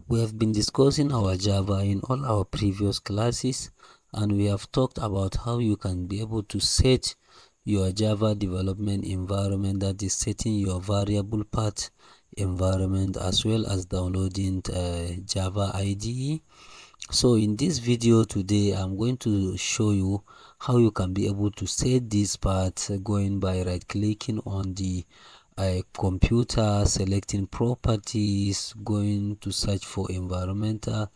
We have been discussing our Java in all our previous classes, and we have talked about how you can be able to set your Java development environment, that is setting your variable path environment, as well as downloading Java IDE. So in this video today, I'm going to show you how you can be able to set this path going by right clicking on the computer, selecting properties, going to search for environmental,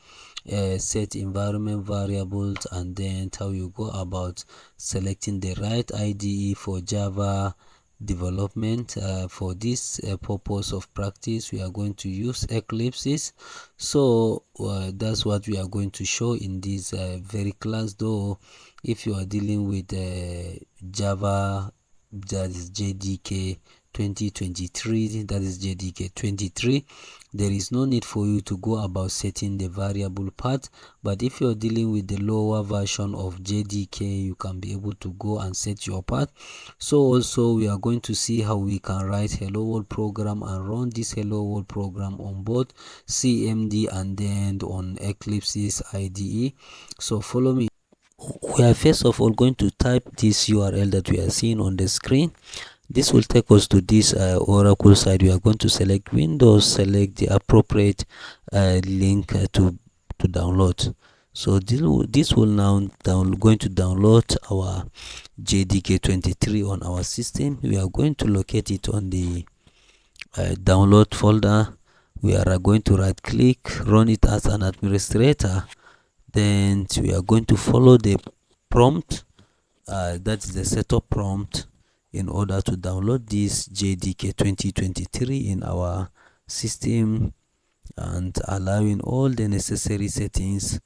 set environment variables, and then how you go about selecting the right IDE for Java development. For this purpose of practice, we are going to use Eclipse. So that's what we are going to show in this very class. Though if you are dealing with Java, that is JDK 2023, that is JDK 23, there is no need for you to go about setting the variable path. But if you're dealing with the lower version of JDK, you can be able to go and set your path. So also we are going to see how we can write hello world program and run this hello world program on both CMD and then on Eclipse's IDE. So follow me. We are first of all going to type this URL that we are seeing on the screen. This will take us to this Oracle site. We are going to select Windows, select the appropriate link to download. So this will now going to download our JDK 23 on our system. We are going to locate it on the download folder. We are going to right click, run it as an administrator. Then we are going to follow the prompt, that is the setup prompt, in order to download this JDK 2023 in our system, and allowing all the necessary settings,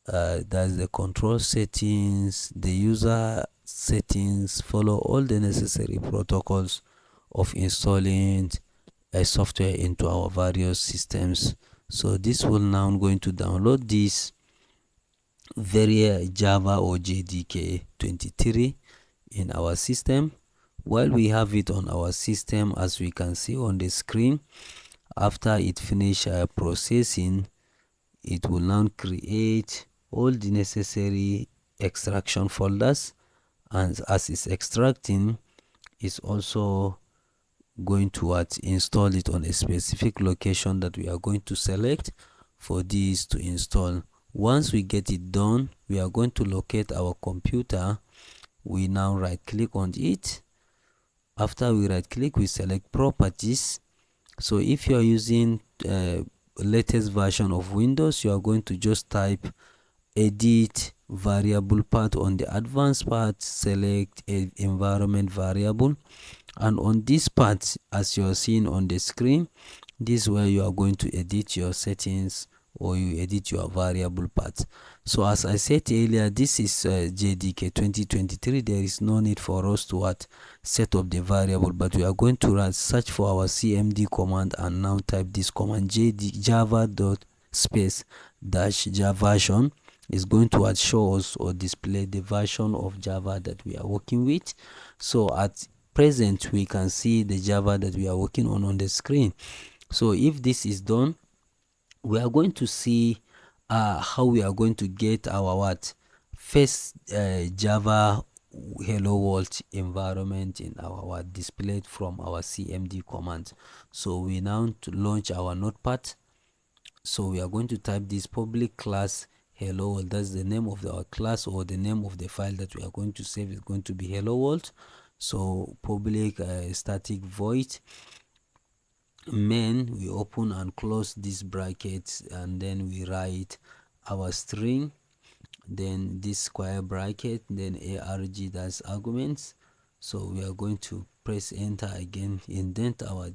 that's the control settings, the user settings, follow all the necessary protocols of installing a software into our various systems. So this will now going to download this very Java or JDK 23 in our system. While we have it on our system, as we can see on the screen, after it finish processing, it will now create all the necessary extraction folders, and as it's extracting, it's also going to install it on a specific location that we are going to select for this to install. Once we get it done, we are going to locate our computer. We now right click on it. After we right click, we select properties. So if you are using latest version of Windows, you are going to just type edit variable path. On the advanced part, select environment variable, and on this part, as you are seeing on the screen, this is where you are going to edit your settings, or you edit your variable path. So as I said earlier, this is JDK 2023. There is no need for us to set up the variable, but we are going to search for our CMD command and now type this command, java dot space dash java version. Is going to show us or display the version of Java that we are working with. So at present, we can see the Java that we are working on the screen. So if this is done, we are going to see how we are going to get our first Java hello world environment in our displayed from our CMD command. So we now to launch our notepad. So we are going to type this public class hello world. That's the name of our class, or the name of the file that we are going to save is going to be hello world. So public static void main, we open and close these brackets, and then we write our string, then this square bracket, then arg, that's arguments. So we are going to press enter again, indent our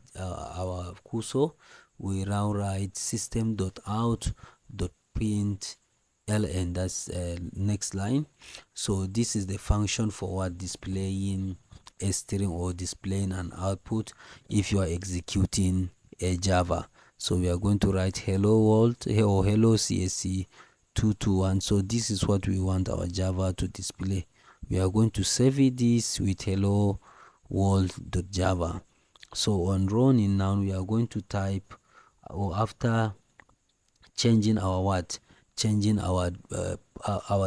cursor. We now write system.out.print ln, that's next line. So this is the function for displaying a string or displaying an output if you are executing a Java. So we are going to write hello world or hello CSC 221. So this is what we want our Java to display. We are going to save this with hello world.java. So on running now, we are going to type, or after changing our what, changing our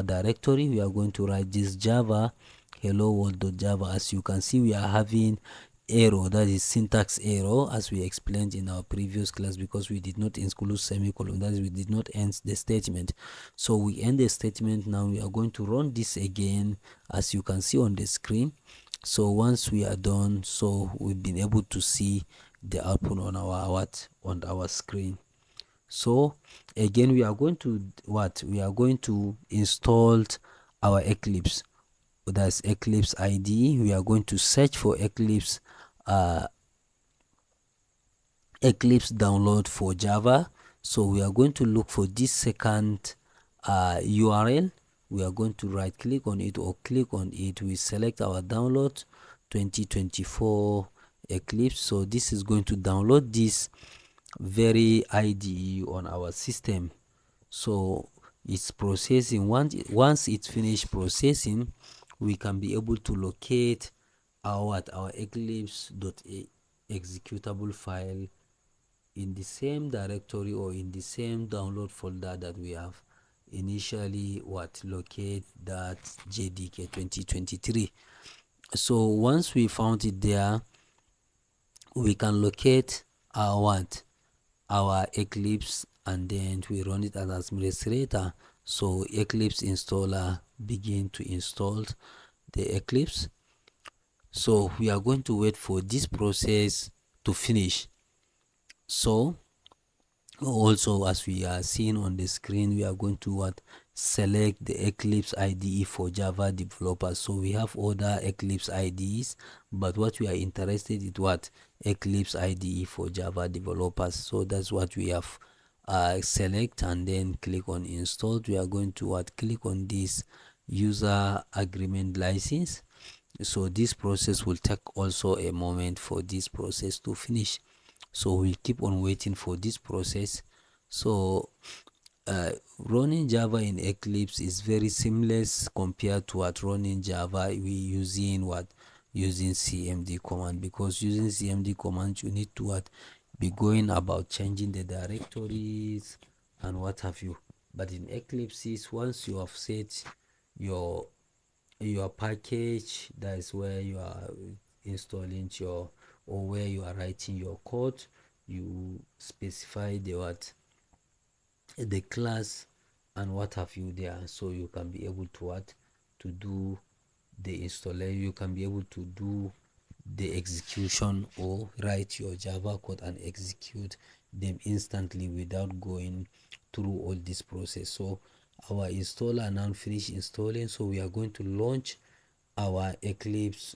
directory. We are going to write this java hello world.java. As you can see, we are having error, that is syntax error, as we explained in our previous class, because we did not include semicolon, that is, we did not end the statement. So we end the statement. Now we are going to run this again, as you can see on the screen. So once we are done, so we've been able to see the output on our what, on our screen. So again, we are going to what, we are going to install our Eclipse. That's Eclipse IDE. We are going to search for Eclipse Eclipse download for Java. So we are going to look for this second URL. We are going to right click on it or click on it. We select our download 2024 Eclipse. So this is going to download this very IDE on our system. So it's processing. Once it's finished processing, we can be able to locate our eclipse.executable file in the same directory or in the same download folder that we have initially locate that JDK 2023. So once we found it there, we can locate our Eclipse, and then we run it as administrator. So Eclipse installer begin to install the Eclipse. So we are going to wait for this process to finish. So also, as we are seeing on the screen, we are going to select the Eclipse IDE for Java developers. So we have other Eclipse IDEs, but what we are interested in Eclipse IDE for Java developers. So that's what we have select, and then click on install. We are going to click on this user agreement license. So this process will take also a moment for this process to finish. So we'll keep on waiting for this process. So running Java in Eclipse is very seamless compared to running Java using cmd command, because using cmd command you need to be going about changing the directories and what have you. But in Eclipse, once you have set your package, that is where you are installing your, or where you are writing your code, you specify the class and what have you there, so you can be able to to do the installation. You can be able to do the execution or write your Java code and execute them instantly without going through all this process. So our installer now finished installing, so we are going to launch our Eclipse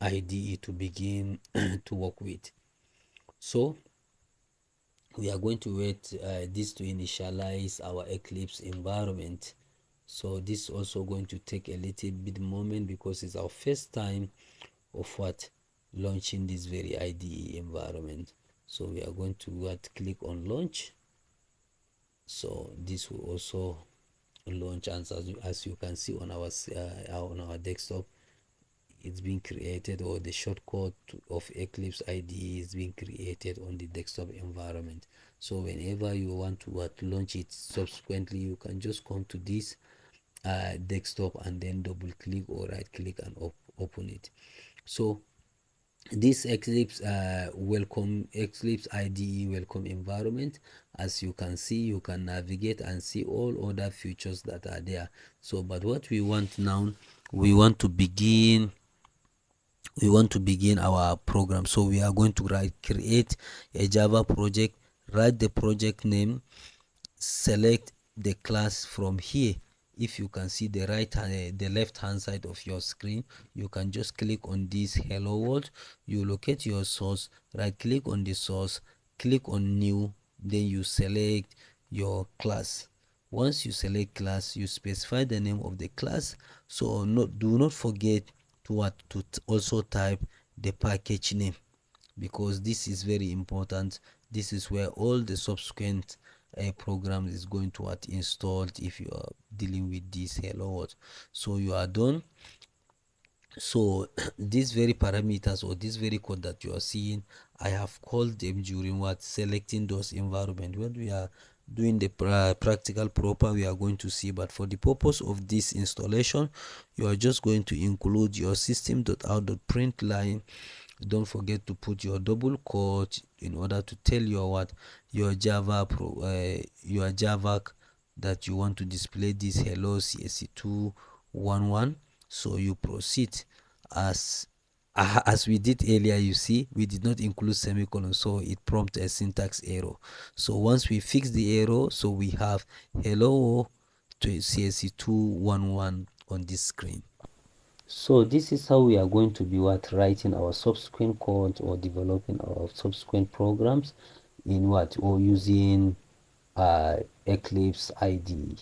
IDE to begin to work with. So we are going to wait this to initialize our Eclipse environment. So this is also going to take a little bit moment, because it's our first time of launching this very IDE environment. So we are going to click on launch. So this will also launch, and as you can see on our desktop, it's being created, or the shortcut of Eclipse IDE is being created on the desktop environment. So whenever you want to launch it subsequently, you can just come to this desktop and then double click or right click and open it. So this Eclipse Eclipse IDE welcome environment, as you can see, you can navigate and see all other features that are there. So but what we want now, we want to begin our program. So we are going to create a Java project, write the project name, select the class from here. If you can see the the left hand side of your screen, you can just click on this hello world. You locate your source, right click on the source, click on new, then you select your class. Once you select class, you specify the name of the class. So do not forget to also type the package name, because this is very important. This is where all the subsequent program is going to installed if you are dealing with this hello world. So you are done. So these very parameters, or this very code that you are seeing, I have called them during selecting those environment. When we are doing the practical proper we are going to see, but for the purpose of this installation you are just going to include your system.out.println. Don't forget to put your double quote in order to tell your what your your java that you want to display this hello csc211. So you proceed as as we did earlier. You see, we did not include semicolon, so it prompts a syntax error. So once we fix the error, so we have hello to csc211 on this screen. So this is how we are going to be writing our subsequent code or developing our subsequent programs in or using Eclipse IDE.